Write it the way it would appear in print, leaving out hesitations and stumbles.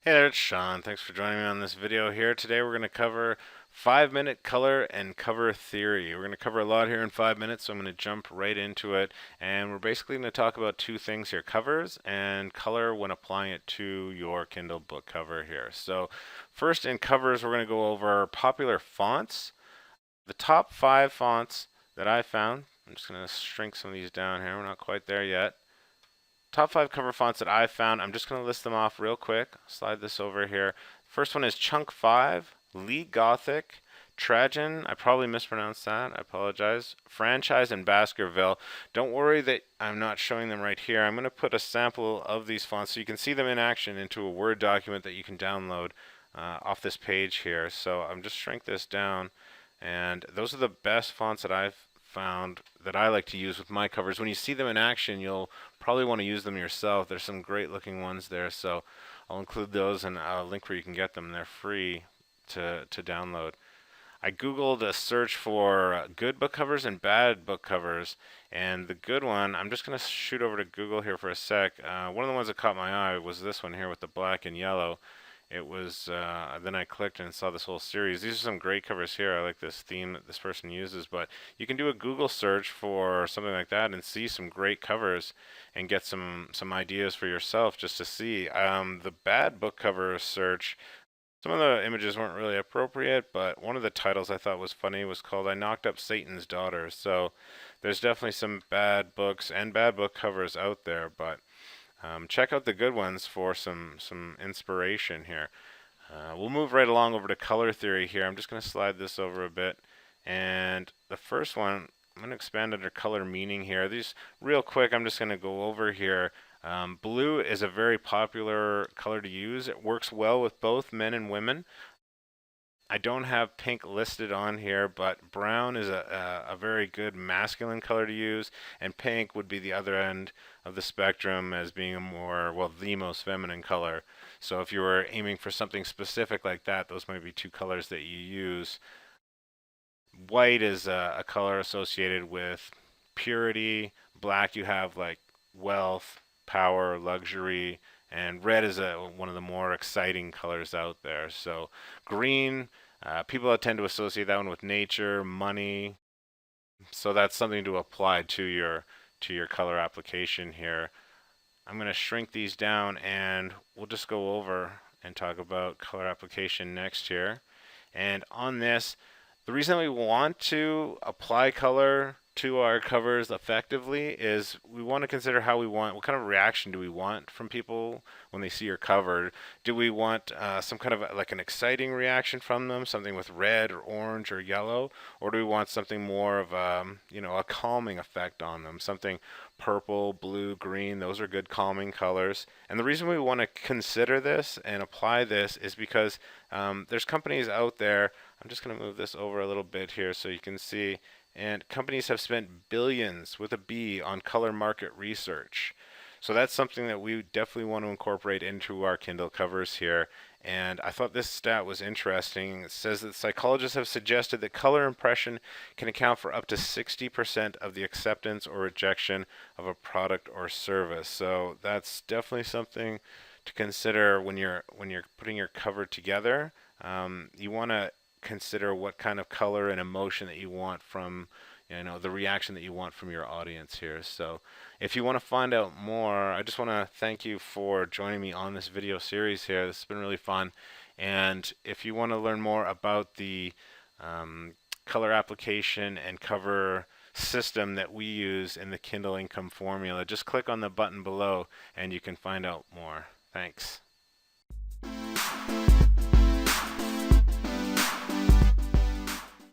Hey there, it's Sean. Thanks for joining me on this video here. Today we're going to cover 5-minute color and cover theory. We're going to cover a lot here in 5 minutes, so I'm going to jump right into it. And we're basically going to talk about two things here, covers and color when applying it to your Kindle book cover here. So first in covers, we're going to go over popular fonts. The top 5 fonts that I found. I'm just going to shrink some of these down here. We're not quite there yet. Top 5 cover fonts that I found. I'm just going to list them off real quick. Slide this over here. First one is Chunk 5, Lee Gothic, Trajan, I probably mispronounced that, I apologize, Franchise, and Baskerville. Don't worry that I'm not showing them right here. I'm going to put a sample of these fonts so you can see them in action into a Word document that you can download off this page here. So I'm just shrink this down, and those are the best fonts that I've found that I like to use with my covers. When you see them in action, you'll probably want to use them yourself. There's some great looking ones there, so I'll include those and a link where you can get them. They're free to download. I googled a search for good book covers and bad book covers, and the good one, I'm just going to shoot over to Google here for a sec. One of the ones that caught my eye was this one here with the black and yellow. It was, then I clicked and saw this whole series. These are some great covers here. I like this theme that this person uses, but you can do a Google search for something like that and see some great covers and get some ideas for yourself just to see. The bad book cover search, some of the images weren't really appropriate, but one of the titles I thought was funny was called I Knocked Up Satan's Daughter. So there's definitely some bad books and bad book covers out there, but check out the good ones for some inspiration here. We'll move right along over to color theory here. I'm just going to slide this over a bit. And the first one, I'm going to expand under color meaning here. These real quick, I'm just going to go over here. Blue is a very popular color to use. It works well with both men and women. I don't have pink listed on here, but brown is a very good masculine color to use, and pink would be the other end of the spectrum as being a more, well, the most feminine color. So if you were aiming for something specific like that, those might be two colors that you use. White is a color associated with purity. Black you have like wealth, power, luxury, and red is one of the more exciting colors out there. So green, people tend to associate that one with nature, money. So that's something to apply to your color application here. I'm going to shrink these down and we'll just go over and talk about color application next here. And on this, the reason we want to apply color to our covers effectively is we want to consider what kind of reaction do we want from people when they see your cover. Do we want some kind of like an exciting reaction from them, something with red or orange or yellow, or do we want something more of a calming effect on them, something purple, blue, green? Those are good calming colors. And the reason we want to consider this and apply this is because there's companies out there. I'm just going to move this over a little bit here so you can see. And companies have spent billions with a B on color market research. So that's something that we definitely want to incorporate into our Kindle covers here. And I thought this stat was interesting. It says that psychologists have suggested that color impression can account for up to 60% of the acceptance or rejection of a product or service. So that's definitely something to consider when you're putting your cover together. You want to consider what kind of color and emotion that you want from, the reaction that you want from your audience here. So if you want to find out more, I just want to thank you for joining me on this video series here. This has been really fun. And if you want to learn more about the color application and cover system that we use in the Kindle income formula, just click on the button below and you can find out more. Thanks.